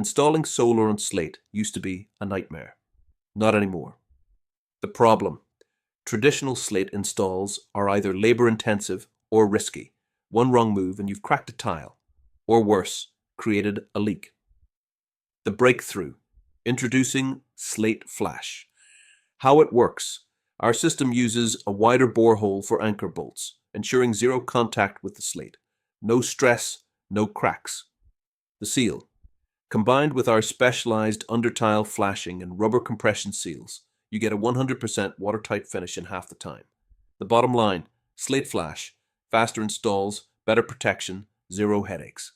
Installing solar on Slate used to be a nightmare. Not anymore. The problem: traditional Slate installs are either labor-intensive or risky. One wrong move and you've cracked a tile, or worse, created a leak. The breakthrough: introducing Slate Flash. How it works: our system uses a wider borehole for anchor bolts, ensuring zero contact with the slate. No stress, no cracks. The seal: combined with our specialized undertile flashing and rubber compression seals, you get a 100% watertight finish in half the time. The bottom line: Slate Flash, faster installs, better protection, zero headaches.